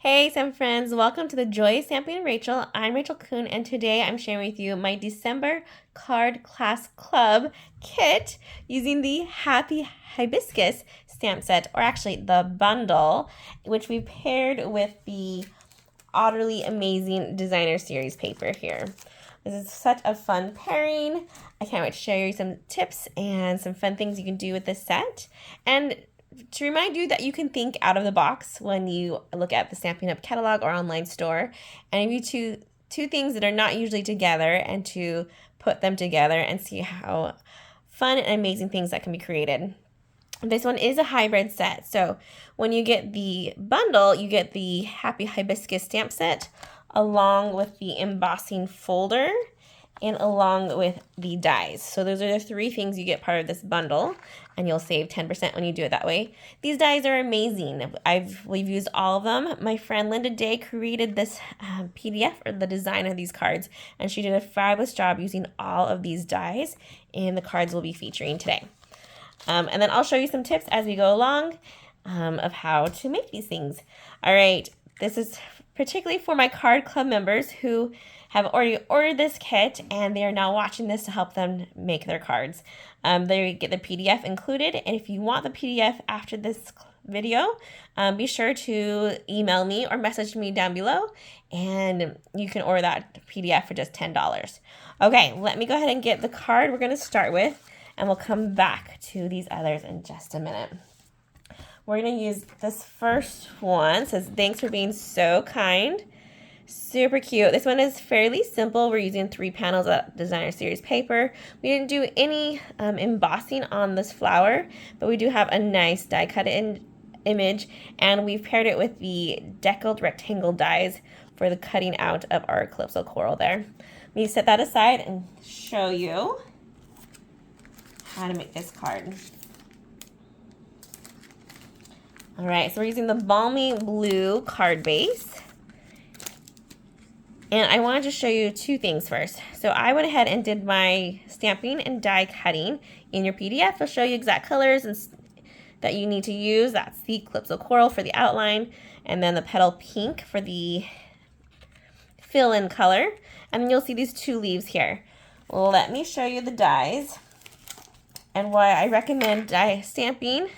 Hey, some friends, welcome to the Joy of Stamping with Rachel. I'm Rachael Coon, and today I'm sharing with you my December Card Class Club kit using the Happy Hibiscus stamp set, or actually the bundle, which we paired with the utterly amazing designer series paper here. This is such a fun pairing. I can't wait to share you some tips and some fun things you can do with this set. And to remind you that you can think out of the box when you look at the Stampin' UP catalog or online store, and give you two things that are not usually together, and to put them together and see how fun and amazing things that can be created. This one is a hybrid set, so when you get the bundle, you get the Happy Hibiscus stamp set along with the embossing folder and along with the dies. So those are the three things you get part of this bundle, and you'll save 10% when you do it that way. These dies are amazing. We've used all of them. My friend Linda Day created this PDF or the design of these cards, and she did a fabulous job using all of these dies in the cards we'll be featuring today. And then I'll show you some tips as we go along of how to make these things. All right, this is particularly for my card club members who have already ordered this kit, and they are now watching this to help them make their cards. They get the PDF included, and if you want the PDF after this video, be sure to email me or message me down below, and you can order that PDF for just $10. Okay, let me go ahead and get the card we're going to start with, and we'll come back to these others in just a minute. We're going to use this first one. It says, "Thanks for being so kind." Super cute. This one is fairly simple. We're using 3 panels of designer series paper. We didn't do any embossing on this flower, but we do have a nice die cut image, and we've paired it with the deckled rectangle dies for the cutting out of our calypso coral there. Let me set that aside and show you how to make this card. All right, so we're using the balmy blue card base. And I wanted to show you two things first. So I went ahead and did my stamping and die cutting in your PDF. It'll show you exact colors and that you need to use. That's the calypso coral for the outline, and then the petal pink for the fill-in color. And then you'll see these 2 leaves here. Let me show you the dies and why I recommend die stamping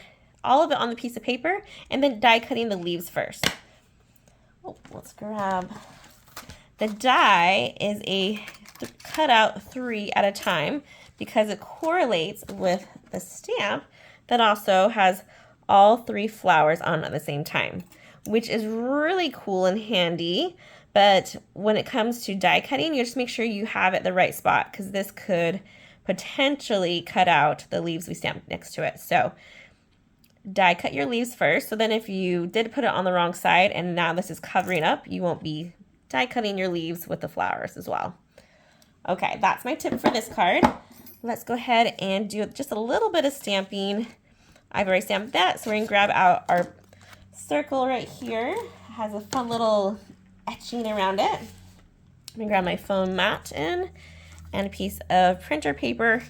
all of it on the piece of paper and then die cutting the leaves first. Oh, let's grab. The die is a cutout 3 at a time because it correlates with the stamp that also has all 3 flowers on at the same time, which is really cool and handy. But when it comes to die cutting, you just make sure you have it the right spot, because this could potentially cut out the leaves we stamped next to it. So die cut your leaves first, so then if you did put it on the wrong side and now this is covering up, you won't be die cutting your leaves with the flowers as well. Okay, that's my tip for this card. Let's go ahead and do just a little bit of stamping. I've already stamped that, so we're gonna grab out our circle right here. It has a fun little etching around it. I'm gonna grab my foam mat in and a piece of printer paper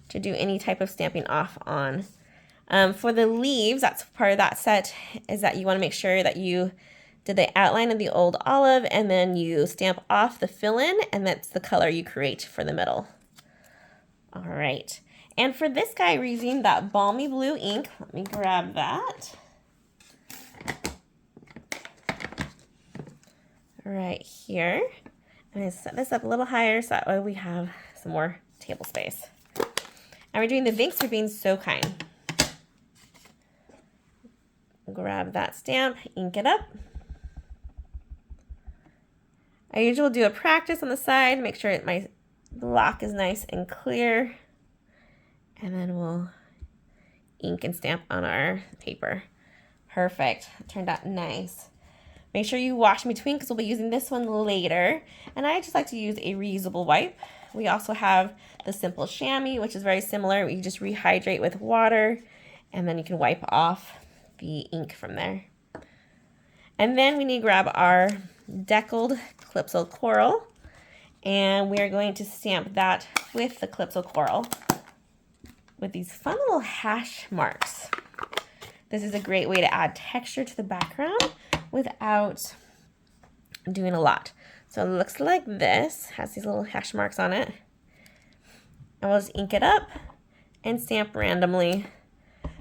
to do any type of stamping off on. For the leaves, that's part of that set, is that you wanna make sure that you did the outline of the old olive, and then you stamp off the fill-in, and that's the color you create for the middle. All right, and for this guy, we're using that balmy blue ink. Let me grab that. Right here. I'm gonna set this up a little higher so that way we have some more table space. And we're doing the "Thanks for being so kind." Grab that stamp, ink it up. I usually do a practice on the side, make sure my block is nice and clear, and then we'll ink and stamp on our paper. Perfect, it turned out nice. Make sure you wash in between, because we'll be using this one later, and I just like to use a reusable wipe. We also have the simple chamois, which is very similar. You just rehydrate with water, and then you can wipe off the ink from there. And then we need to grab our deckled calypso coral, and we are going to stamp that with the calypso coral with these fun little hash marks. This is a great way to add texture to the background without doing a lot. So it looks like this, has these little hash marks on it. And we'll just ink it up and stamp randomly.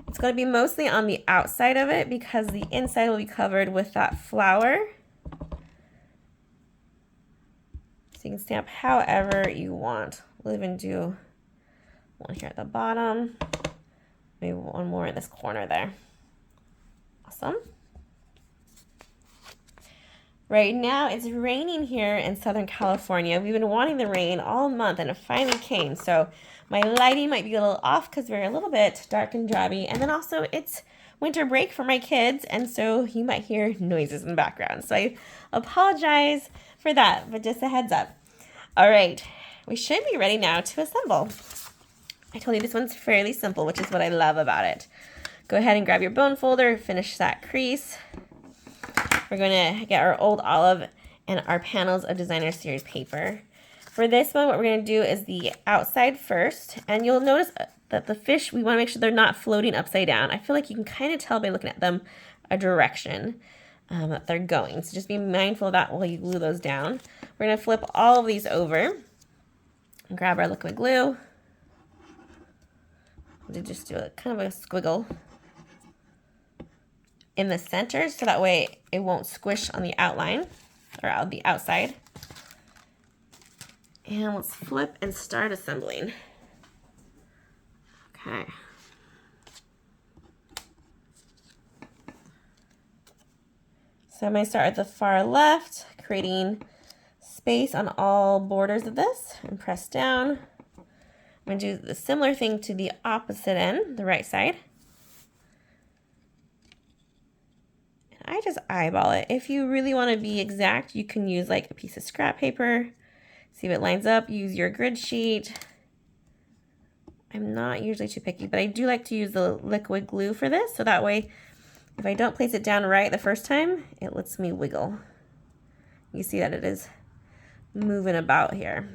It's going to be mostly on the outside of it because the inside will be covered with that flower. So you can stamp however you want. We'll even do one here at the bottom, maybe one more in this corner there. Awesome. Right now it's raining here in Southern California. We've been wanting the rain all month and it finally came. So my lighting might be a little off because we're a little bit dark and drabby. And then also it's winter break for my kids. And so you might hear noises in the background. So I apologize for that, but just a heads up. All right, we should be ready now to assemble. I told you this one's fairly simple, which is what I love about it. Go ahead and grab your bone folder, finish that crease. We're going to get our old olive and our panels of designer series paper. For this one, what we're going to do is the outside first, and you'll notice that the fish, we want to make sure they're not floating upside down. I feel like you can kind of tell by looking at them a direction that they're going. So just be mindful of that while you glue those down. We're going to flip all of these over and grab our liquid glue. We'll just do a kind of a squiggle in the center so that way it won't squish on the outline or on the outside. And let's flip and start assembling. Okay. So I'm going to start at the far left, creating space on all borders of this and press down. I'm going to do the similar thing to the opposite end, the right side. I just eyeball it. If you really want to be exact, you can use like a piece of scrap paper. See if it lines up. Use your grid sheet. I'm not usually too picky, but I do like to use the liquid glue for this. So that way, if I don't place it down right the first time, it lets me wiggle. You see that it is moving about here.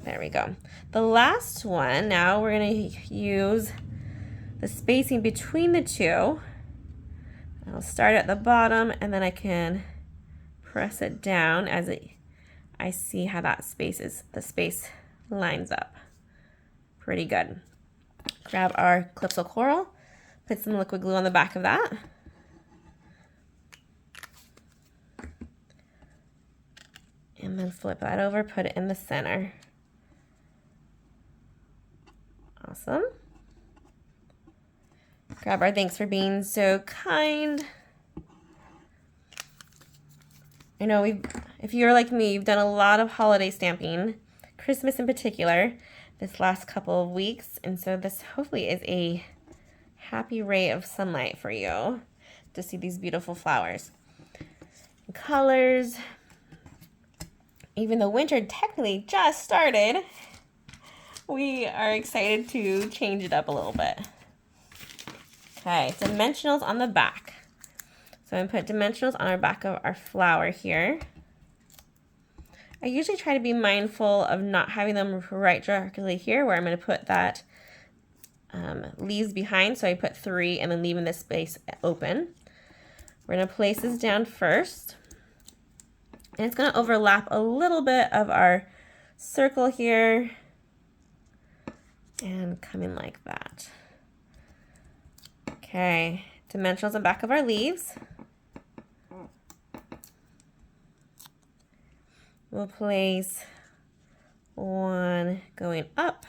There we go. The last one, now we're going to use the spacing between the two. I'll start at the bottom and then I can press it down as I see how that the space lines up. Pretty good. Grab our Calypso Coral, put some liquid glue on the back of that. And then flip that over, put it in the center. Awesome. Grab our thanks for being so kind. I know if you're like me, you've done a lot of holiday stamping, Christmas in particular, this last couple of weeks. And so this hopefully is a happy ray of sunlight for you to see these beautiful flowers and colors. Even though winter technically just started, we are excited to change it up a little bit. Okay, dimensionals on the back. So I'm going to put dimensionals on our back of our flower here. I usually try to be mindful of not having them right directly here where I'm going to put that leaves behind. So I put 3 and then leaving this space open. We're going to place this down first. And it's going to overlap a little bit of our circle here and come in like that. Okay, dimensionals on the back of our leaves. We'll place one going up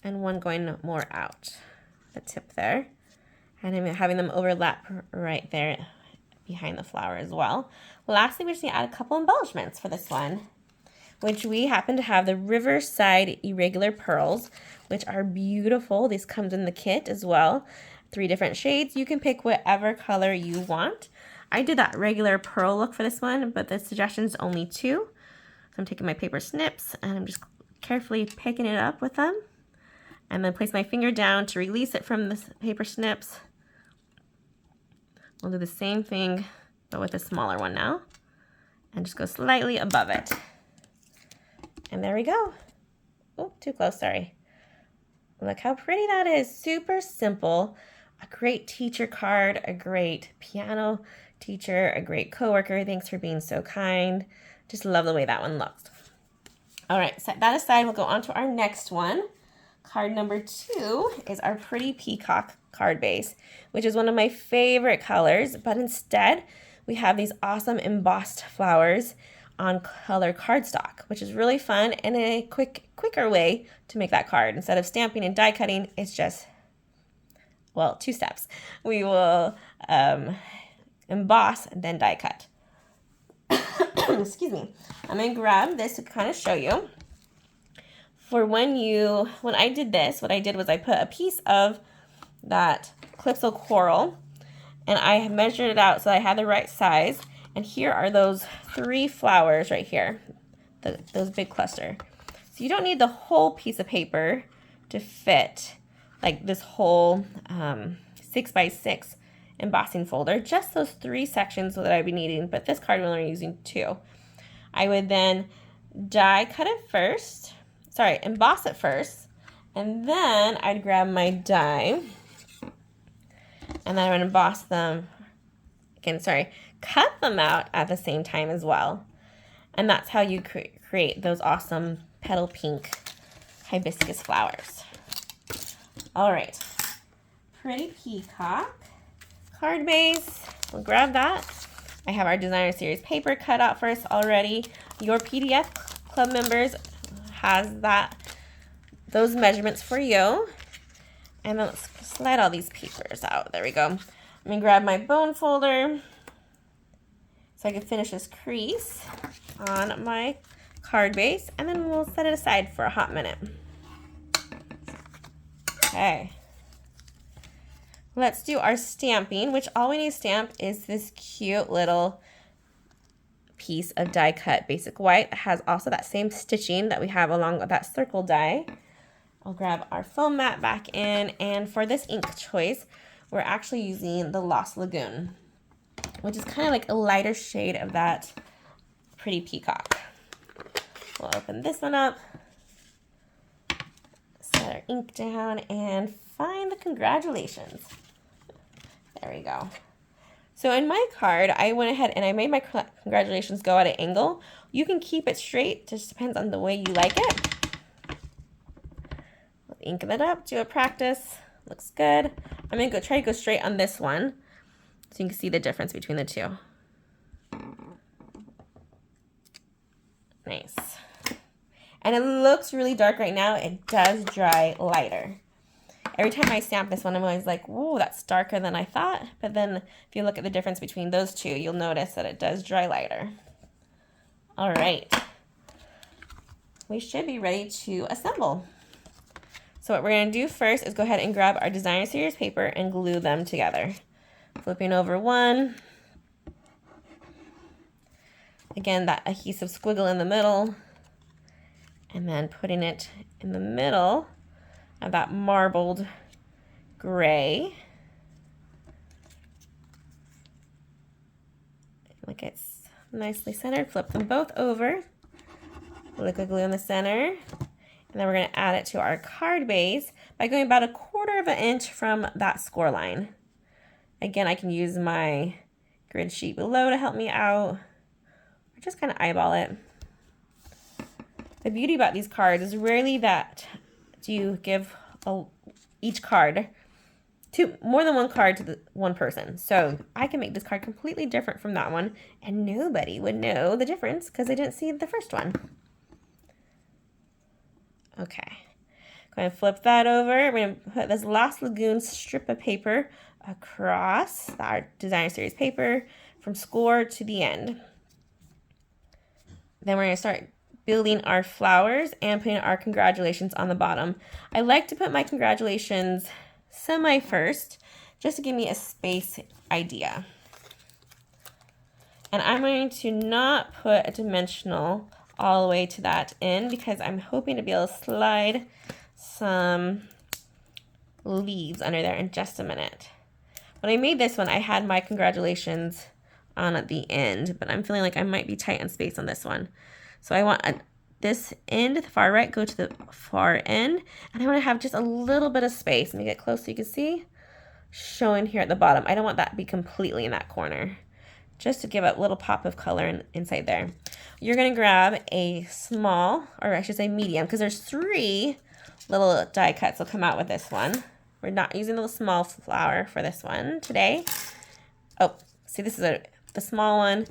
and one going more out, the tip there. And I'm having them overlap right there behind the flower as well. Lastly, we just need to add a couple embellishments for this one, which we happen to have the Riverside Irregular Pearls, which are beautiful. These comes in the kit as well. 3 different shades. You can pick whatever color you want. I did that regular pearl look for this one, but the suggestion is only 2. So I'm taking my paper snips and I'm just carefully picking it up with them. And then place my finger down to release it from the paper snips. We'll do the same thing, but with a smaller one now. And just go slightly above it. And there we go. Oh, too close, sorry. Look how pretty that is. Super simple. a great teacher card, a great piano teacher, a great coworker. Thanks for being so kind. Just love the way that one looks. All right, set that aside. We'll go on to our next one. Card number 2 is our pretty peacock card base, which is one of my favorite colors, but instead we have these awesome embossed flowers on color cardstock, which is really fun and a quicker way to make that card. Instead of stamping and die cutting, it's just, well, 2 steps. We will emboss and then die cut. Excuse me. I'm going to grab this to kind of show you. For when I did this, what I did was I put a piece of that Calypso coral and I measured it out so I had the right size. And here are those 3 flowers right here, those big cluster. So you don't need the whole piece of paper to fit like this whole 6x6 embossing folder, just those 3 sections that I'd be needing, but this card we're only using 2. I would then emboss it first, and then I'd grab my die, and then I would emboss them, cut them out at the same time as well. And that's how you create those awesome petal pink hibiscus flowers. All right, pretty peacock card base. We'll grab that. I have our designer series paper cut out for us already. Your PDF club members has those measurements for you. And then let's slide all these papers out. There we go. I'm gonna grab my bone folder so I can finish this crease on my card base, and then we'll set it aside for a hot minute. Okay. Let's do our stamping, which all we need to stamp is this cute little piece of die cut basic white. It has also that same stitching that we have along with that circle die. I'll grab our foam mat back in, and for this ink choice, we're actually using the Lost Lagoon, which is kind of like a lighter shade of that pretty peacock. We'll open this one up, set our ink down, and find the congratulations. There we go. So in my card, I went ahead and I made my congratulations go at an angle. You can keep it straight, just depends on the way you like it. We'll ink that up, do a practice. Looks good. I'm gonna try to go straight on this one so you can see the difference between the 2. Nice. And it looks really dark right now. It does dry lighter. Every time I stamp this one, I'm always like, whoa, that's darker than I thought. But then if you look at the difference between those 2, you'll notice that it does dry lighter. All right. We should be ready to assemble. So what we're going to do first is go ahead and grab our designer series paper and glue them together. Flipping over one. Again, that adhesive squiggle in the middle. And then putting it in the middle of that marbled gray. Look, it's nicely centered. Flip them both over. Liquid glue in the center. And then we're going to add it to our card base by going about 1/4 of an inch from that score line. Again, I can use my grid sheet below to help me out, or just kind of eyeball it. The beauty about these cards is rarely that you give each card to more than one card to the one person. So I can make this card completely different from that one, and nobody would know the difference because they didn't see the first one. Okay, go ahead and flip that over. We're going to put this Lost Lagoon strip of paper across our designer series paper from score to the end. Then we're going to start building our flowers and putting our congratulations on the bottom. I like to put my congratulations semi first, just to give me a space idea. And I'm going to not put a dimensional all the way to that end because I'm hoping to be able to slide some leaves under there in just a minute. When I made this one, I had my congratulations on at the end, but I'm feeling like I might be tight on space on this one. So I want this end, the far right, go to the far end, and I want to have just a little bit of space. Let me get close so you can see. showing here at the bottom. I don't want that to be completely in that corner, just to give a little pop of color inside there. You're gonna grab a small, or I should say medium, because there's 3 little die cuts will come out with this one. We're not using the small flower for this one today. Oh, see, this is the small one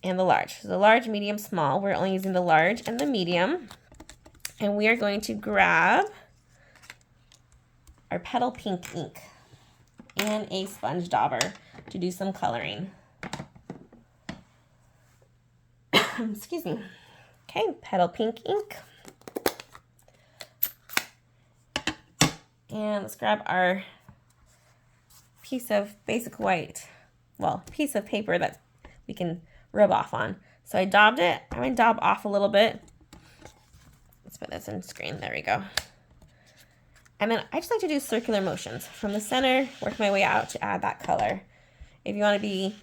and the large. So the large, medium, small. We're only using the large and the medium. And we are going to grab our petal pink ink and a sponge dauber to do some coloring. Excuse me. Okay, petal pink ink. And let's grab our piece of basic white, well, piece of paper that we can rub off on. So I daubed it. I'm going to daub off a little bit. Let's put this in screen. There we go. And then I just like to do circular motions from the center, work my way out to add that color. If you want to be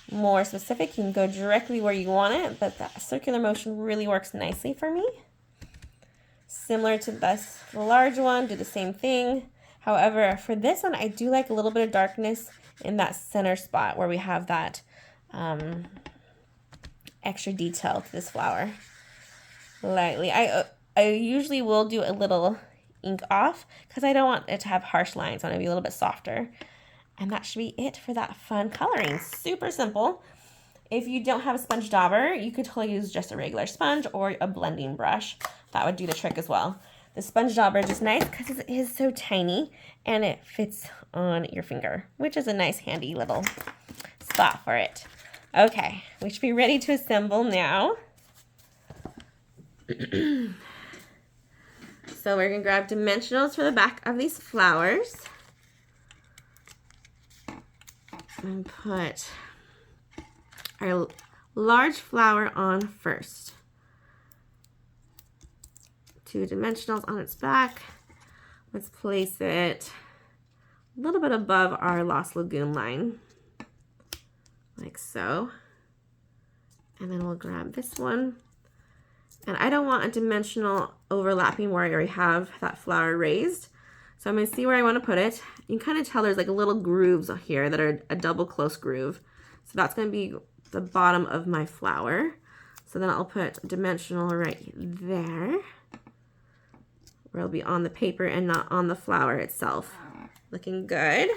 more specific, you can go directly where you want it, but that circular motion really works nicely for me. Similar to this, the large one, do the same thing. However, for this one, I do like a little bit of darkness in that center spot where we have that extra detail to this flower. Lightly. I usually will do a little ink off because I don't want it to have harsh lines. I want it to be a little bit softer. And that should be it for that fun coloring. Super simple. If you don't have a sponge dauber, you could totally use just a regular sponge or a blending brush. That would do the trick as well. The sponge dauber is just nice because it is so tiny and it fits on your finger, which is a nice handy little spot for it. Okay, we should be ready to assemble now. So we're gonna grab dimensionals for the back of these flowers and put our large flower on first. 2 dimensionals on its back. Let's place it a little bit above our Lost Lagoon line, like so. And then we'll grab this one. And I don't want a dimensional overlapping where I already have that flower raised. So I'm going to see where I want to put it. You can kind of tell there's like little grooves here that are a double close groove. So that's going to be the bottom of my flower. So then I'll put dimensional right there, where it'll be on the paper and not on the flower itself. Looking good.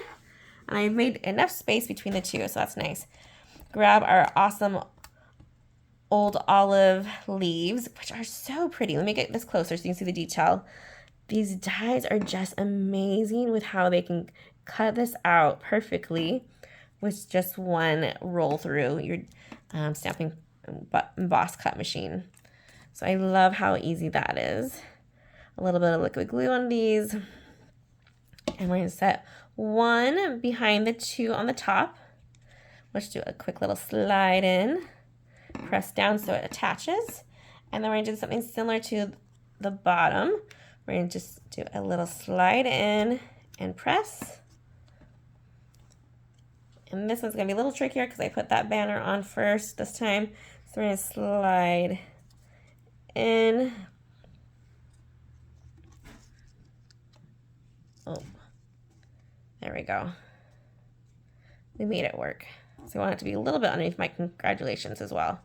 And I've made enough space between the two, so that's nice. Grab our awesome old olive leaves, which are so pretty. Let me get this closer so you can see the detail. These dies are just amazing with how they can cut this out perfectly with just one roll through your stamping emboss cut machine. So I love how easy that is. A little bit of liquid glue on these. And we're going to set one behind the 2 on the top. Let's do a quick little slide in. Press down so it attaches. And then we're going to do something similar to the bottom. We're going to just do a little slide in and press. And this one's going to be a little trickier because I put that banner on first this time. So we're going to slide in. Oh, there we go. We made it work. So I want it to be a little bit underneath my congratulations as well.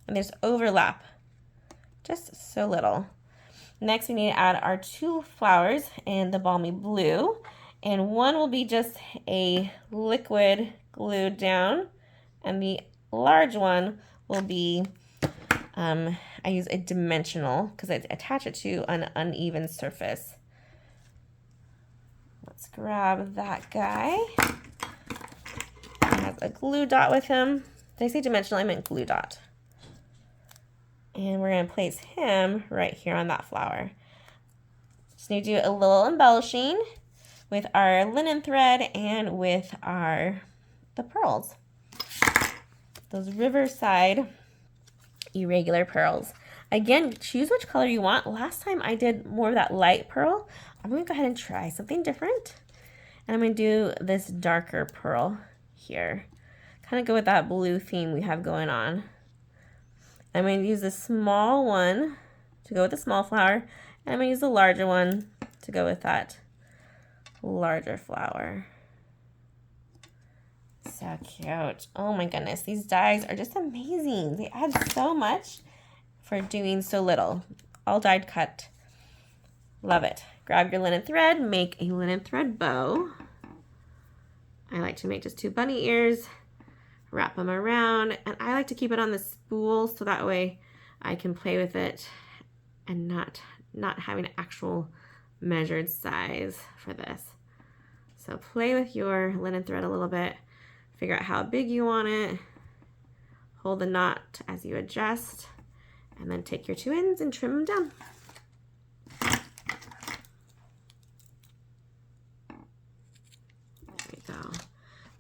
And there's overlap, just so little. Next, we need to add our 2 flowers in the balmy blue. And one will be just a liquid glued down. And the large one will be, I use a dimensional because I attach it to an uneven surface. Let's grab that guy. He has a glue dot with him. Did I say dimensional? I meant glue dot. And we're going to place him right here on that flower. Just need to do a little embellishing with our linen thread and with the pearls. Those Riverside irregular pearls. Again, choose which color you want. Last time I did more of that light pearl. I'm going to go ahead and try something different. And I'm going to do this darker pearl here. Kind of go with that blue theme we have going on. I'm going to use the small one to go with the small flower. And I'm going to use the larger one to go with that larger flower. So cute. Oh my goodness, these dies are just amazing. They add so much for doing so little. All dyed cut. Love it. Grab your linen thread, make a linen thread bow. I like to make just 2 bunny ears, wrap them around, and I like to keep it on the spool so that way I can play with it and not having an actual measured size for this. So play with your linen thread a little bit, figure out how big you want it, hold the knot as you adjust, and then take your 2 ends and trim them down. There we go.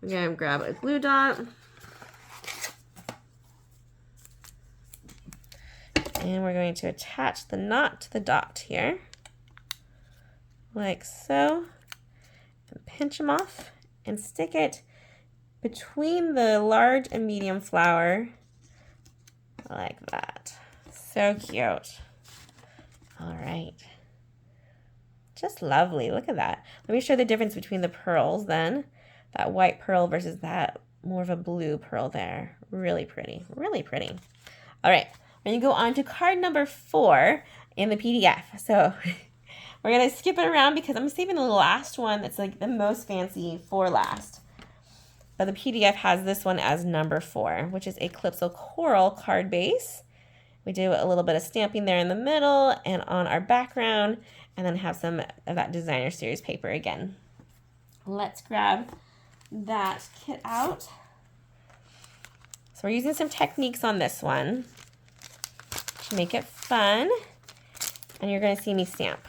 We're gonna grab a glue dot. And we're going to attach the knot to the dot here, like so, and pinch them off and stick it between the large and medium flower, like that. So cute. All right. Just lovely. Look at that. Let me show the difference between the pearls then. That white pearl versus that more of a blue pearl there. Really pretty. Really pretty. All right. We're going to go on to card number 4 in the PDF. So we're going to skip it around because I'm saving the last one that's like the most fancy for last. But the PDF has this one as number 4, which is a Calypso Coral card base. We do a little bit of stamping there in the middle and on our background, and then have some of that designer series paper again. Let's grab that kit out. So we're using some techniques on this one to make it fun, and you're going to see me stamp.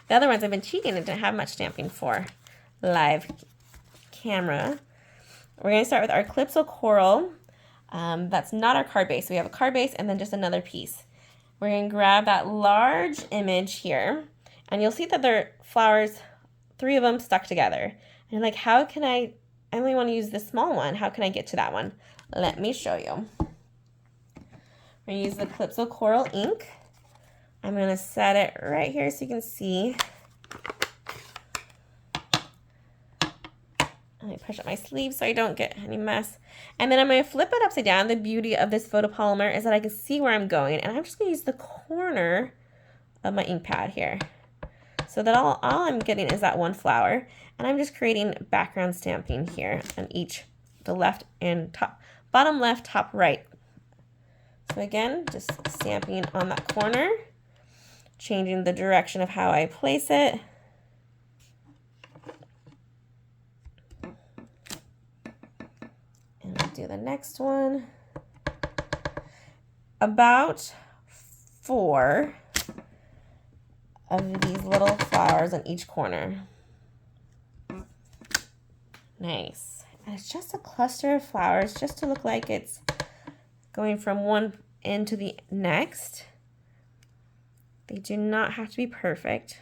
The other ones I've been cheating and didn't have much stamping for live camera. We're going to start with our Calypso Coral. That's not our card base. We have a card base and then just another piece. We're going to grab that large image here, and you'll see that they're flowers, 3 of them stuck together. And you're like, how can I only want to use this small one. How can I get to that one? Let me show you. We're going to use the Calypso Coral ink. I'm going to set it right here so you can see. Let me push up my sleeve so I don't get any mess. And then I'm going to flip it upside down. The beauty of this photopolymer is that I can see where I'm going. And I'm just going to use the corner of my ink pad here. So that all I'm getting is that one flower. And I'm just creating background stamping here on each, the left and top, bottom left, top right. So again, just stamping on that corner, changing the direction of how I place it. And I'll do the next one. About 4 of these little flowers on each corner. Nice. And it's just a cluster of flowers just to look like it's going from one end to the next. They do not have to be perfect.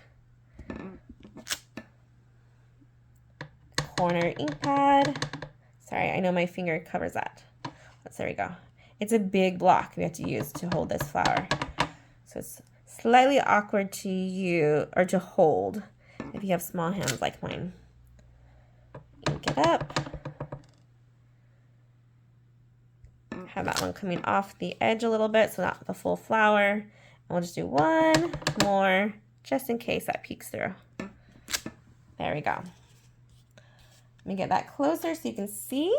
Corner ink pad. Sorry, I know my finger covers that. But there we go. It's a big block we have to use to hold this flower. So it's slightly awkward to use or to hold if you have small hands like mine. Ink it up. Have that one coming off the edge a little bit, so not the full flower. And we'll just do one more just in case that peeks through. There we go. Let me get that closer so you can see.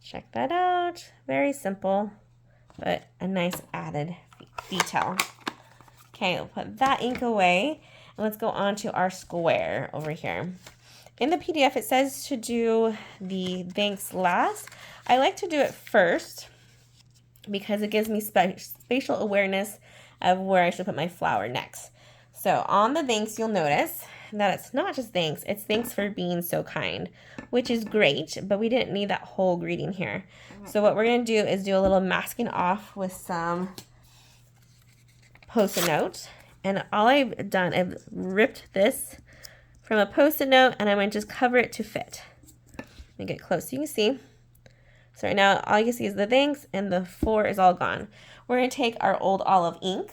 Check that out. Very simple, but a nice added detail. Okay, we'll put that ink away, and let's go on to our square over here. In the PDF, it says to do the thanks last. I like to do it first because it gives me spatial awareness of where I should put my flower next. So on the thanks, you'll notice that it's not just thanks, it's thanks for being so kind, which is great, but we didn't need that whole greeting here. So what we're going to do is do a little masking off with some Post-it note. And all I've done, I've ripped this from a Post-it note, and I'm going to just cover it to fit. Let me get close so you can see. So right now, all you can see is the thanks, and the 4 is all gone. We're going to take our old olive ink,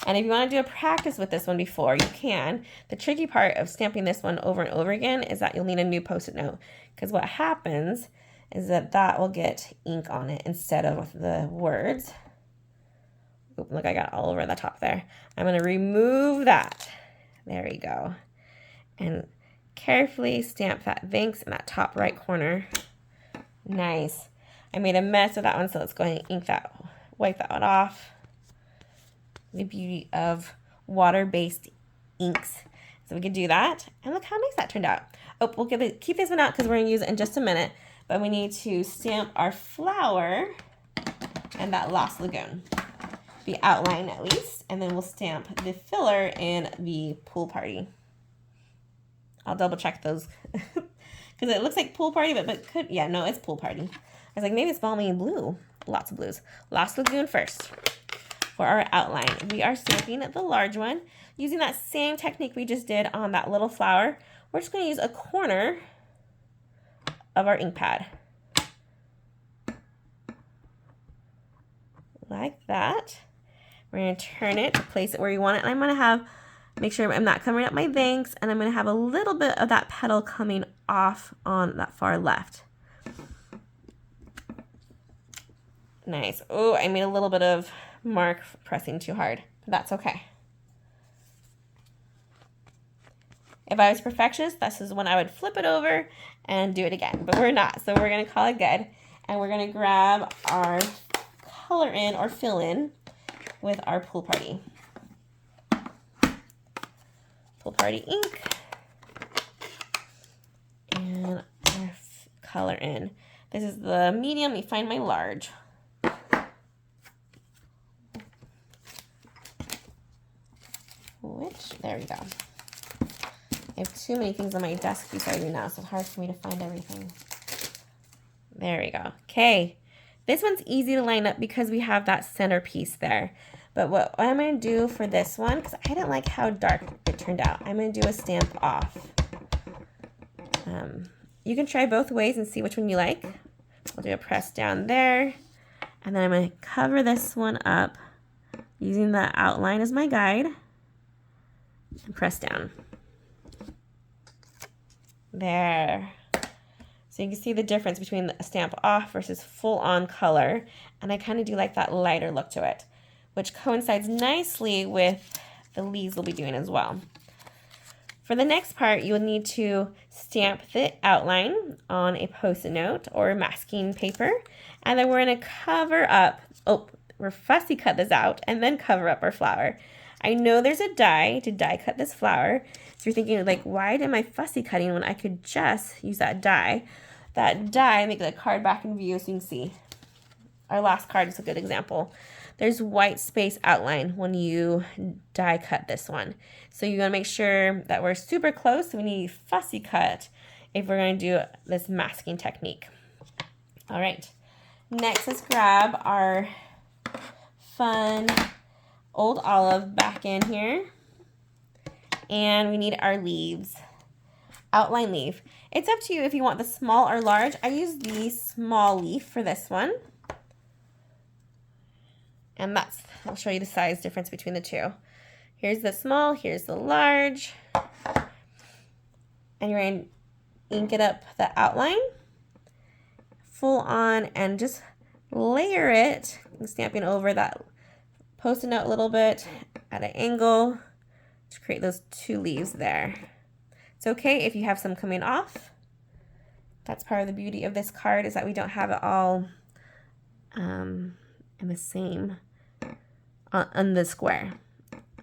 And if you want to do a practice with this one before, you can. The tricky part of stamping this one over and over again is that you'll need a new Post-it note, because what happens is that will get ink on it instead of the words. Oop, look, I got all over the top there. I'm going to remove that. There we go. And carefully stamp that thanks in that top right corner. Nice. I made a mess of that one, so let's go ahead and ink that, wipe that one off. The beauty of water-based inks. So we can do that. And look how nice that turned out. Oh, we'll keep this one out because we're going to use it in just a minute. But we need to stamp our flower and that Lost Lagoon. The outline at least. And then we'll stamp the filler in the pool party. I'll double check those. Because it looks like pool party, but could, yeah, no, it's pool party. I was like, maybe it's balmy blue. Lots of blues. Lost Lagoon first. For our outline, we are stamping the large one. Using that same technique we just did on that little flower, we're just going to use a corner of our ink pad. Like that. We're going to turn it to place it where you want it. And I'm going to make sure I'm not covering up my thanks, and I'm going to have a little bit of that petal coming off on that far left. Nice. Oh, I made a little bit of mark pressing too hard. That's okay. If I was perfectionist, this is when I would flip it over and do it again, but we're not. So we're going to call it good. And we're going to grab our color in or fill in with our pool party. Pool party ink. And our color in. This is the medium. Let me find my large. There we go. I have too many things on my desk beside me now, so it's hard for me to find everything. There we go. Okay, this one's easy to line up because we have that centerpiece there. But what I'm going to do for this one, because I didn't like how dark it turned out, I'm going to do a stamp off. You can try both ways and see which one you like. I'll do a press down there, and then I'm going to cover this one up using the outline as my guide. And press down. There. So you can see the difference between the stamp off versus full on color. And I kind of do like that lighter look to it, which coincides nicely with the leaves we'll be doing as well. For the next part, you will need to stamp the outline on a Post-it note or masking paper. And then we're going to cover up, we're fussy cut this out and then cover up our flower. I know there's a die to die cut this flower. So you're thinking like, why am I fussy cutting when I could just use that die? That die, make the card back in view so you can see. Our last card is a good example. There's white space outline when you die cut this one. So you want to make sure that we're super close. So we need fussy cut if we're going to do this masking technique. All right. Next, let's grab our fun Old Olive back in here, and we need our leaves. Outline leaf. It's up to you if you want the small or large. I use the small leaf for this one, and I'll show you the size difference between the two. Here's the small, here's the large, and you're going to ink it up the outline full on and just layer it, stamping over that Post-it note a little bit at an angle to create those two leaves there. It's okay if you have some coming off. That's part of the beauty of this card, is that we don't have it all in the same on the square.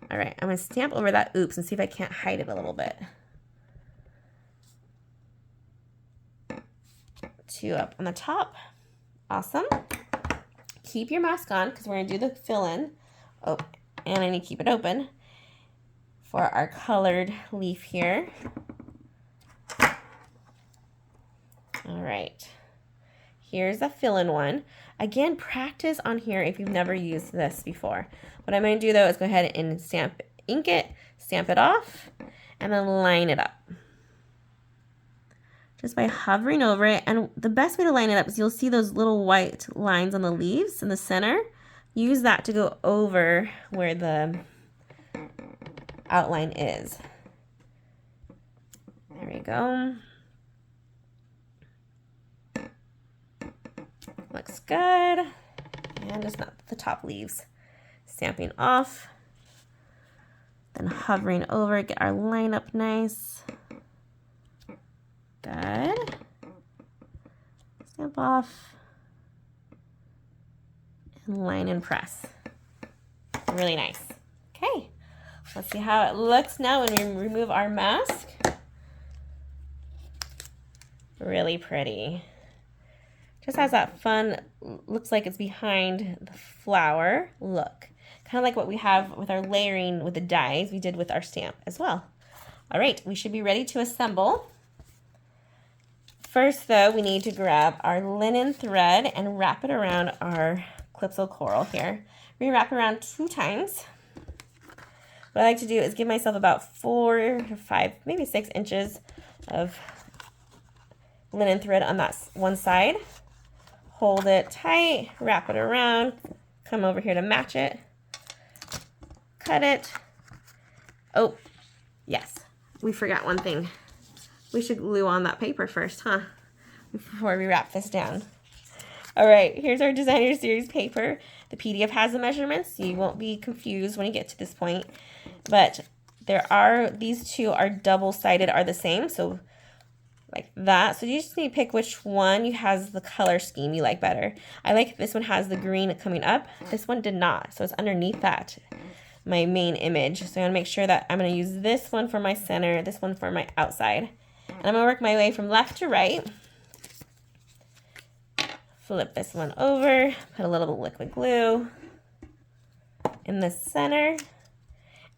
All right, I'm going to stamp over that oops and see if I can't hide it a little bit. Two up on the top. Awesome. Keep your mask on because we're going to do the fill-in. Oh, and I need to keep it open for our colored leaf here. All right. Here's the fill-in one. Again, practice on here if you've never used this before. What I'm going to do, though, is go ahead and ink it, stamp it off, and then line it up. Just by hovering over it. And the best way to line it up is you'll see those little white lines on the leaves in the center. Use that to go over where the outline is. There we go. Looks good. And just not the top leaves. Stamping off. Then hovering over, get our line up nice. Good. Stamp off. And line and press. Really nice. Okay. Let's see how it looks now when we remove our mask. Really pretty. Just has that fun, looks like it's behind the flower look. Kind of like what we have with our layering with the dies we did with our stamp as well. All right, we should be ready to assemble. First though, we need to grab our linen thread and wrap it around our Calypso coral here. We're gonna wrap it around 2 times. What I like to do is give myself about 4 or 5, maybe 6 inches of linen thread on that one side. Hold it tight, wrap it around, come over here to match it, cut it. Oh, yes, we forgot one thing. We should glue on that paper first, huh? Before we wrap this down. All right, here's our designer series paper. The PDF has the measurements, so you won't be confused when you get to this point. But these two are double-sided, are the same, so like that. So you just need to pick which one has the color scheme you like better. I like this one has the green coming up. This one did not, so it's underneath that, my main image. So I'm gonna make sure that I'm gonna use this one for my center, this one for my outside. And I'm gonna work my way from left to right. Flip this one over, put a little bit of liquid glue in the center,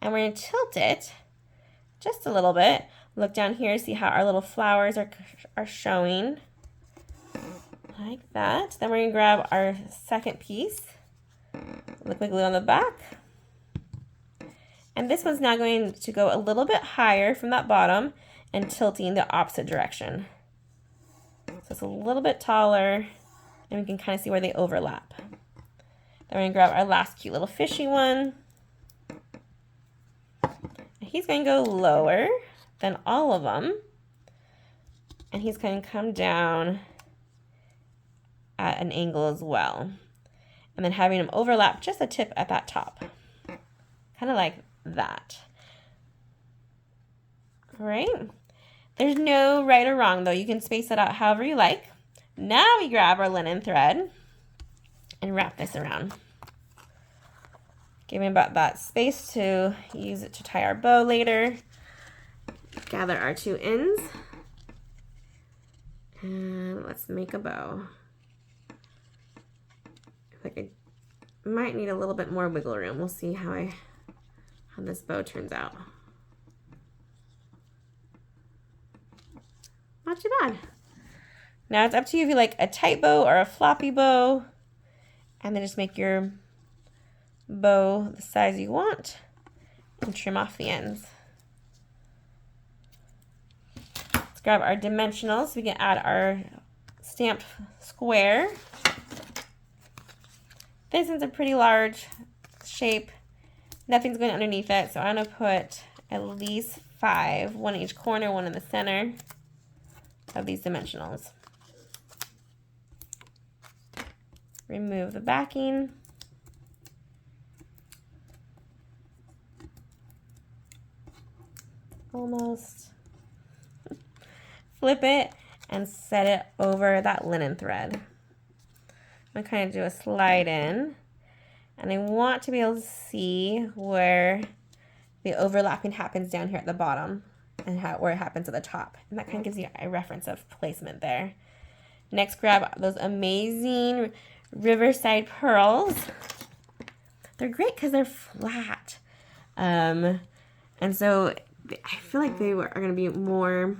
and we're gonna tilt it just a little bit. Look down here, see how our little flowers are showing, like that. Then we're gonna grab our second piece, liquid glue on the back. And this one's now going to go a little bit higher from that bottom and tilting the opposite direction. So it's a little bit taller, and we can kind of see where they overlap. Then we're gonna grab our last cute little fishy one. And he's gonna go lower than all of them, and he's going to come down at an angle as well, and then having them overlap just a tip at that top, kind of like that. All right, there's no right or wrong though. You can space it out however you like. Now we grab our linen thread and wrap this around. Give me about that space to use it to tie our bow later. Gather our 2 ends, and let's make a bow. Like I might need a little bit more wiggle room. We'll see how this bow turns out. Not too bad. Now it's up to you if you like a tight bow or a floppy bow, and then just make your bow the size you want and trim off the ends. Grab our dimensionals so we can add our stamped square. This is a pretty large shape. Nothing's going underneath it, so I'm going to put at least 5, 1 in each corner, 1 in the center of these dimensionals. Remove the backing. Almost. Flip it and set it over that linen thread. I'm gonna kind of do a slide in, and I want to be able to see where the overlapping happens down here at the bottom and where it happens at the top, and that kind of gives you a reference of placement there. Next, grab those amazing Riverside pearls. They're great because they're flat, and so I feel like they are going to be more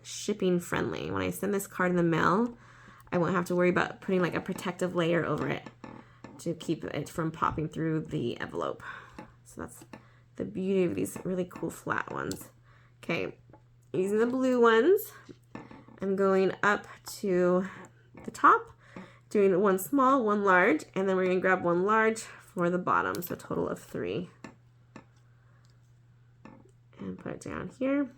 shipping friendly. When I send this card in the mail, I won't have to worry about putting like a protective layer over it to keep it from popping through the envelope. So that's the beauty of these really cool flat ones. Okay, using the blue ones, I'm going up to the top, doing 1 small, 1 large, and then we're going to grab 1 large for the bottom, so a total of 3. and put it down here.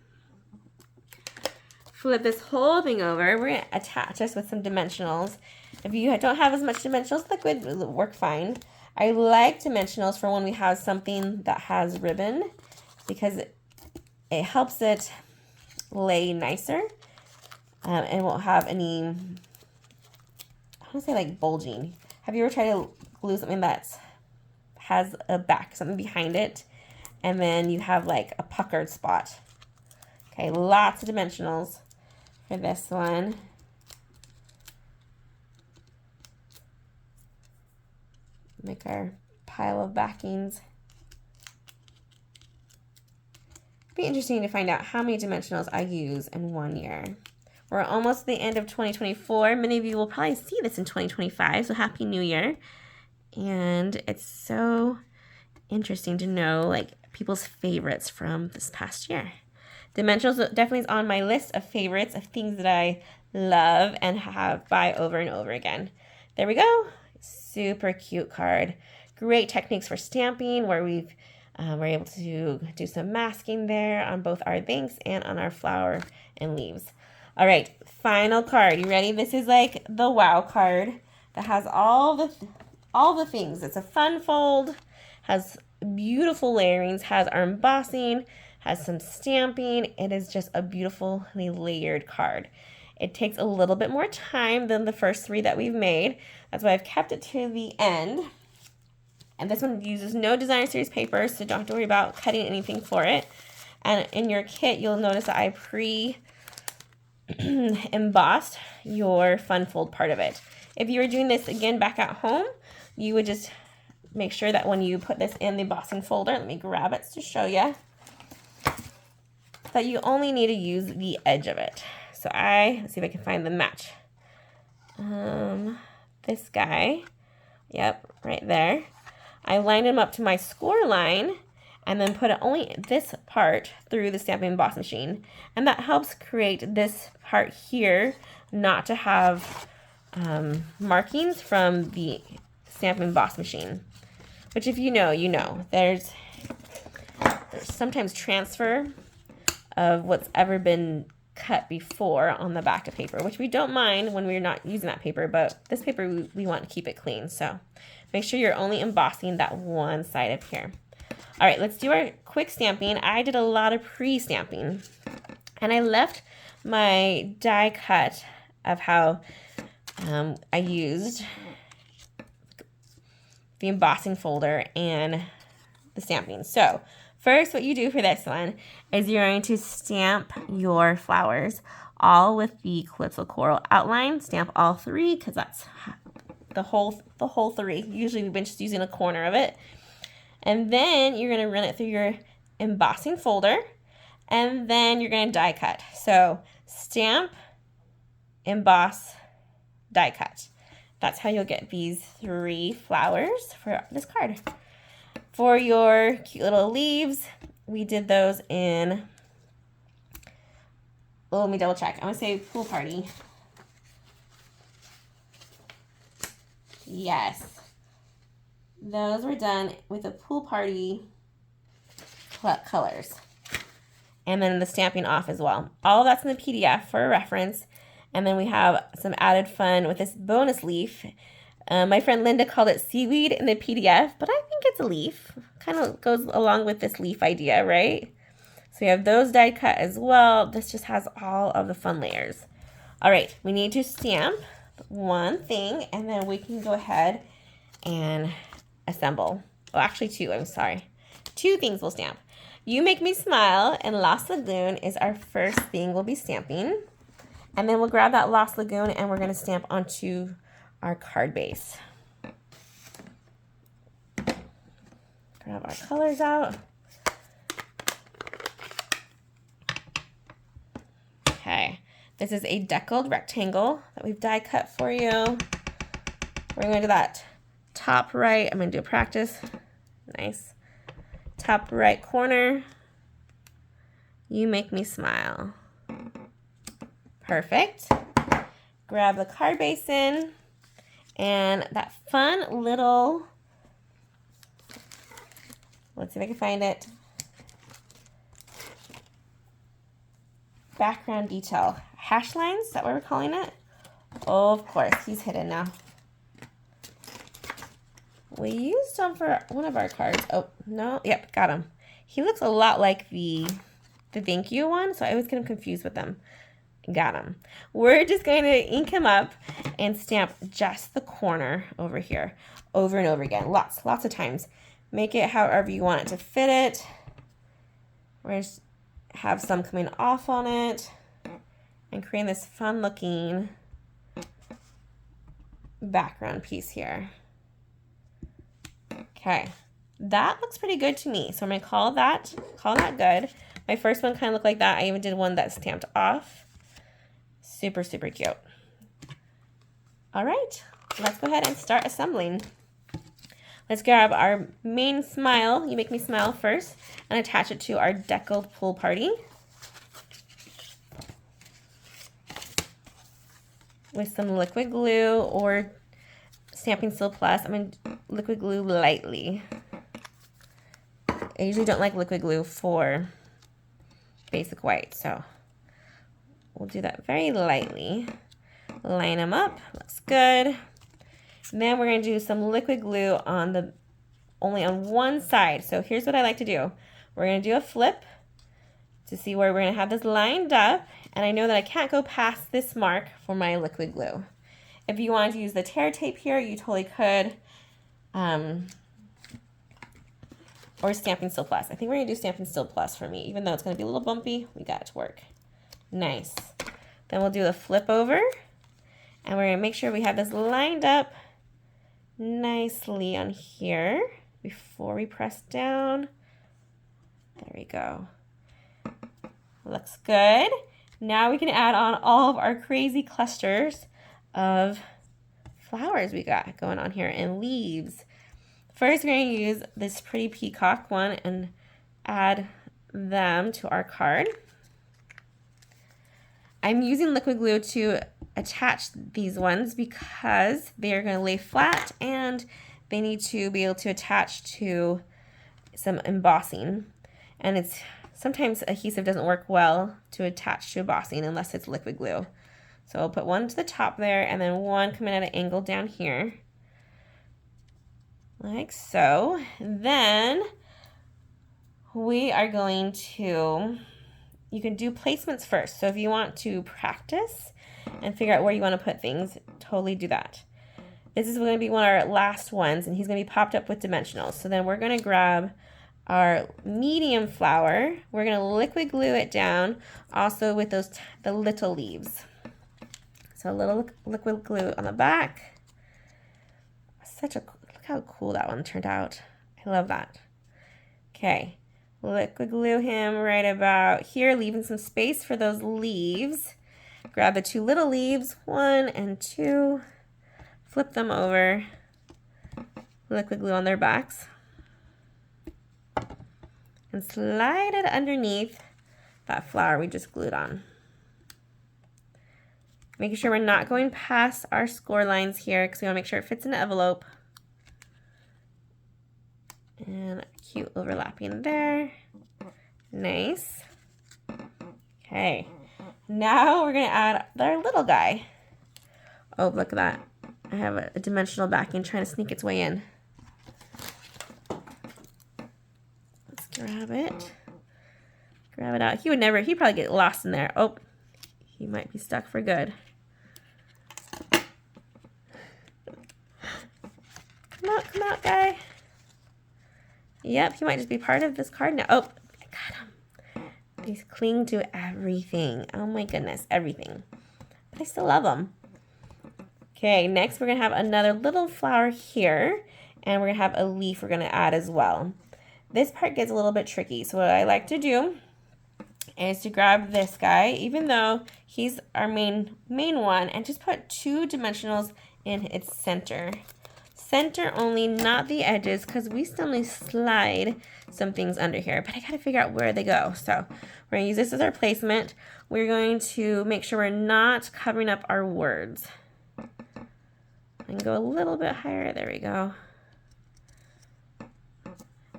Flip this whole thing over. We're going to attach this with some dimensionals. If you don't have as much dimensionals, liquid will work fine. I like dimensionals for when we have something that has ribbon because it helps it lay nicer and won't have any, I want to say like bulging. Have you ever tried to glue something that has a back, something behind it, and then you have like a puckered spot? Okay, lots of dimensionals for this one. Make our pile of backings. Be interesting to find out how many dimensionals I use in 1 year. We're almost at the end of 2024. Many of you will probably see this in 2025, so Happy New Year. And it's so interesting to know like people's favorites from this past year. Dimensionals definitely is on my list of favorites of things that I love and buy over and over again. There we go. Super cute card. Great techniques for stamping where we're able to do some masking there on both our thanks and on our flower and leaves. All right, final card. You ready? This is like the wow card that has all the things. It's a fun fold, has beautiful layerings, has our embossing, has some stamping. It is just a beautifully layered card. It takes a little bit more time than the first 3 that we've made. That's why I've kept it to the end. And this one uses no designer series paper, so don't have to worry about cutting anything for it. And in your kit, you'll notice that I embossed your fun fold part of it. If you were doing this again back at home, you would just make sure that when you put this in the embossing folder, let me grab it to show you, that you only need to use the edge of it. So let's see if I can find the match. This guy, yep, right there. I lined him up to my score line and then put only this part through the Stampin' Emboss machine. And that helps create this part here not to have markings from the Stampin' Emboss machine. Which if you know, you know. There's sometimes transfer of what's ever been cut before on the back of paper, which we don't mind when we're not using that paper, but this paper we want to keep it clean. So make sure you're only embossing that one side up here. All right, let's do our quick stamping. I did a lot of pre-stamping and I left my die cut of how I used the embossing folder and the stamping. So first, what you do for this one is you're going to stamp your flowers all with the Calypso Coral outline. Stamp all 3 because that's the whole 3. Usually we've been just using a corner of it. And then you're going to run it through your embossing folder and then you're going to die cut. So stamp, emboss, die cut. That's how you'll get these 3 flowers for this card. For your cute little leaves, we did those in, let me double check. I'm going to say Pool Party. Yes. Those were done with the Pool Party colors. And then the Stampin' Off as well. All of that's in the PDF for reference. And then we have some added fun with this bonus leaf. My friend Linda called it seaweed in the PDF, but I think it's a leaf. Kind of goes along with this leaf idea, right? So we have those die cut as well. This just has all of the fun layers. All right, we need to stamp one thing, and then we can go ahead and assemble. Oh, actually 2, I'm sorry. 2 things we'll stamp. You Make Me Smile and Lost Lagoon is our first thing we'll be stamping. And then we'll grab that Lost Lagoon and we're going to stamp onto our card base. Grab our colors out. Okay, this is a deckled rectangle that we've die cut for you. We're going to do that top right. I'm going to do a practice. Nice. Top right corner. You Make Me Smile. Perfect. Grab the card base in and that fun little, let's see if I can find it. background detail. Hash lines, is that what we're calling it? Oh, of course, he's hidden now. We used him for one of our cards. Oh, no, yep, got him. He looks a lot like the thank you one, so I always get him confused with them. Got him. We're just going to ink him up and stamp just the corner over here, over and over again, lots of times. Make it however you want it to fit it. We're going to have some coming off on it and create this fun looking background piece here. Okay, that looks pretty good to me. So I'm gonna call that good. My first one kind of looked like that. I even did one that stamped off. Super, super cute. All right, let's go ahead and start assembling. Let's grab our main smile, You Make Me Smile first, and attach it to our deckled pool party. With some liquid glue or Stampin' Still Plus. I'm going to liquid glue lightly. I usually don't like liquid glue for basic white, so we'll do that very lightly. Line them up, looks good. And then we're going to do some liquid glue on only on one side. So here's what I like to do. We're going to do a flip to see where we're going to have this lined up. And I know that I can't go past this mark for my liquid glue. If you wanted to use the tear tape here, you totally could. Or Stampin' Still Plus. I think we're going to do Stampin' Still Plus for me. Even though it's going to be a little bumpy, we got it to work. Nice. Then we'll do the flip over. And we're going to make sure we have this lined up nicely on here before we press down. There we go. Looks good. Now we can add on all of our crazy clusters of flowers we got going on here and leaves. First, we're going to use this pretty peacock one and add them to our card. I'm using liquid glue to attach these ones because they are going to lay flat and they need to be able to attach to some embossing. And it's sometimes adhesive doesn't work well to attach to embossing unless it's liquid glue. So I'll put one to the top there and then one coming at an angle down here. Like so. Then we are going to, you can do placements first. So if you want to practice and figure out where you want to put things, totally do that. This is going to be one of our last ones and he's going to be popped up with dimensionals. So then we're going to grab our medium flower. We're going to liquid glue it down also with the little leaves. So a little liquid glue on the back. Look how cool that one turned out. I love that. Okay, liquid glue him right about here, leaving some space for those leaves. Grab the two little leaves, 1 and 2, flip them over, liquid glue on their backs, and slide it underneath that flower we just glued on. Making sure we're not going past our score lines here because we want to make sure it fits in the envelope. And cute overlapping there. Nice. Okay. Now we're going to add our little guy. Oh, look at that. I have a dimensional backing trying to sneak its way in. Let's grab it. Grab it out. He'd probably get lost in there. Oh, he might be stuck for good. Come out, guy. Yep, he might just be part of this card now. Oh, I got him. He's clinging to everything. Oh my goodness, everything. But I still love him. Okay, next we're going to have another little flower here. And we're going to have a leaf we're going to add as well. This part gets a little bit tricky. So what I like to do is to grab this guy, even though he's our main one, and just put 2 dimensionals in its center. Center only, not the edges, because we still need to slide some things under here, but I gotta figure out where they go. So we're gonna use this as our placement. We're going to make sure we're not covering up our words. And go a little bit higher, there we go.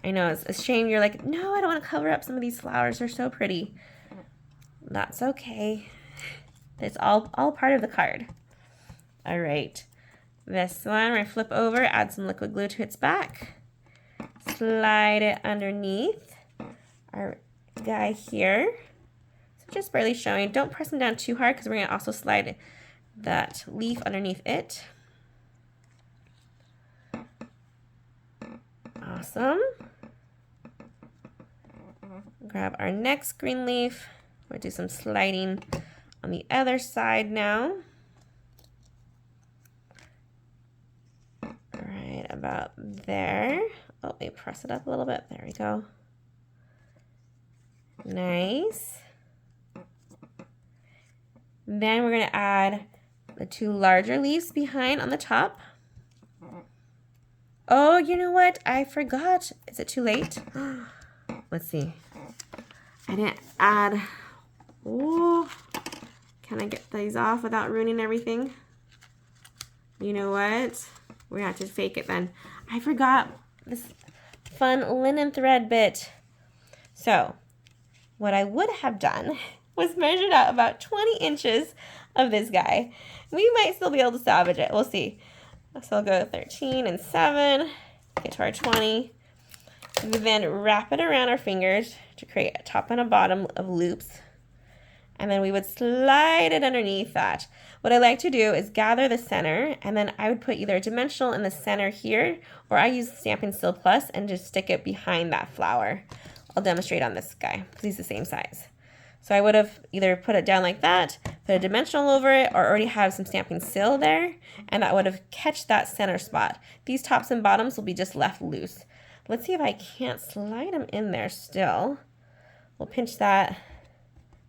I know, it's a shame you're like, no, I don't wanna cover up some of these flowers, they're so pretty. That's okay. It's all part of the card. All right. This one, we're going to flip over, add some liquid glue to its back. Slide it underneath our guy here. So just barely showing. Don't press them down too hard because we're going to also slide that leaf underneath it. Awesome. Grab our next green leaf. We'll do some sliding on the other side now. Right about there. Oh, we press it up a little bit. There we go. Nice. Then we're going to add the two larger leaves behind on the top. Oh, you know what? I forgot. Is it too late? Let's see. I didn't add. Oh, can I get these off without ruining everything? You know what? We're going to have to fake it then. I forgot this fun linen thread bit. So, what I would have done was measured out about 20 inches of this guy. We might still be able to salvage it. We'll see. So I'll go 13 and 7, get to our 20. We then wrap it around our fingers to create a top and a bottom of loops. And then we would slide it underneath that. What I like to do is gather the center, and then I would put either a dimensional in the center here, or I use Stampin' Still Plus and just stick it behind that flower. I'll demonstrate on this guy because he's the same size. So I would have either put it down like that, put a dimensional over it, or already have some Stampin' Still there, and that would have catched that center spot. These tops and bottoms will be just left loose. Let's see if I can't slide them in there still. We'll pinch that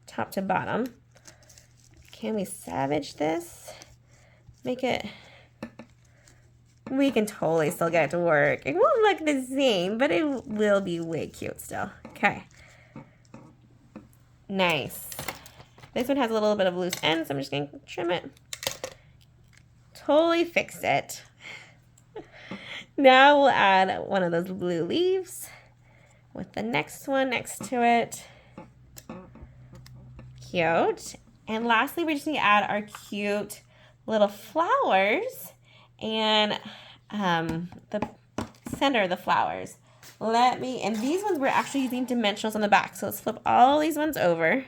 top to bottom. Can we salvage this? Make it... We can totally still get it to work. It won't look the same, but it will be way cute still. Okay. Nice. This one has a little bit of loose ends, so I'm just going to trim it. Totally fixed it. Now we'll add one of those blue leaves with the next one next to it. Cute. And lastly, we just need to add our cute little flowers and the center of the flowers. And these ones we're actually using dimensionals on the back. So let's flip all these ones over.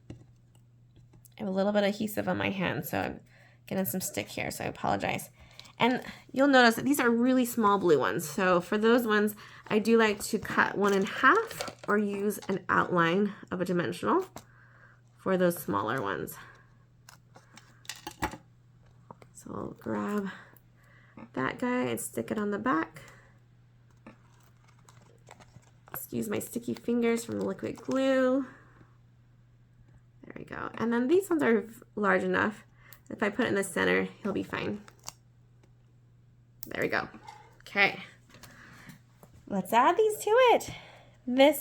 I have a little bit of adhesive on my hand, so I'm getting some stick here, so I apologize. And you'll notice that these are really small blue ones. So for those ones, I do like to cut one in half or use an outline of a dimensional for those smaller ones. So I'll grab that guy and stick it on the back. Use my sticky fingers from the liquid glue. There we go. And then these ones are large enough. If I put it in the center, he'll be fine. There we go. Okay. Let's add these to it. We're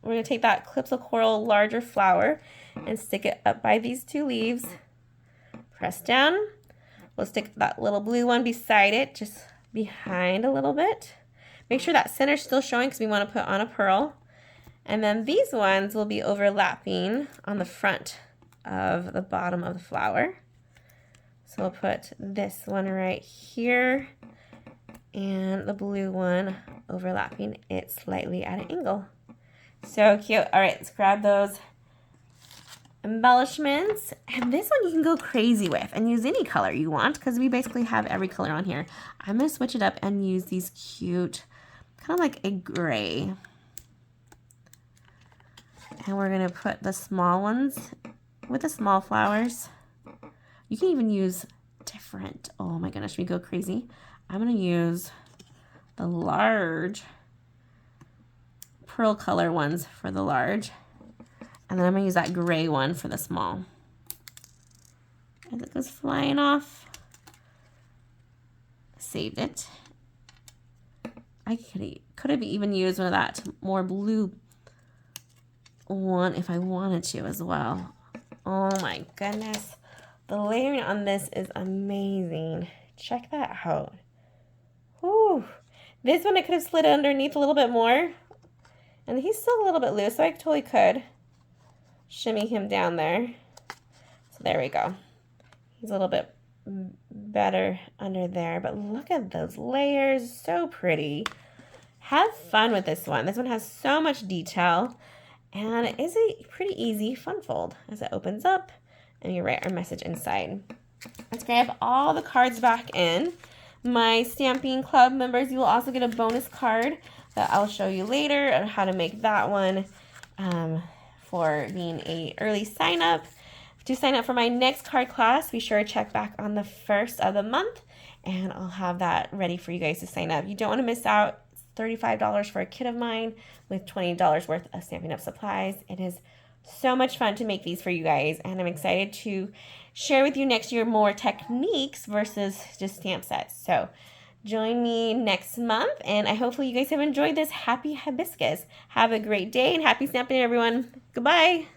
going to take that Calypso Coral larger flower and stick it up by these two leaves. Press down. We'll stick that little blue one beside it, just behind a little bit. Make sure that center's still showing because we want to put on a pearl. And then these ones will be overlapping on the front of the bottom of the flower. So we'll put this one right here and the blue one overlapping it slightly at an angle. So cute. All right, let's grab those embellishments. And this one you can go crazy with and use any color you want because we basically have every color on here. I'm going to switch it up and use these cute, kind of like a gray. And we're going to put the small ones with the small flowers. You can even use different, oh my goodness, should we go crazy? I'm going to use the large pearl color ones for the large. And then I'm going to use that gray one for the small. As it goes flying off. Saved it. I could have even used one of that more blue one if I wanted to as well. Oh my goodness. The layering on this is amazing. Check that out. Whew. This one I could have slid underneath a little bit more. And he's still a little bit loose, so I totally could. shimmy him down there. So there we go. He's a little bit better under there, but look at those layers, so pretty. Have fun with this one. This one has so much detail, and it is a pretty easy fun fold as it opens up and you write our message inside. Let's grab all the cards back in. My Stampin' Club members, you will also get a bonus card that I'll show you later on how to make that one for being an early sign up. To sign up for my next card class, be sure to check back on the 1st of the month, and I'll have that ready for you guys to sign up. You don't want to miss out. It's $35 for a kit of mine with $20 worth of Stampin' Up! Supplies. It is so much fun to make these for you guys, and I'm excited to share with you next year more techniques versus just stamp sets. So join me next month, and I hopefully you guys have enjoyed this Happy Hibiscus. Have a great day and happy stamping, everyone. Goodbye.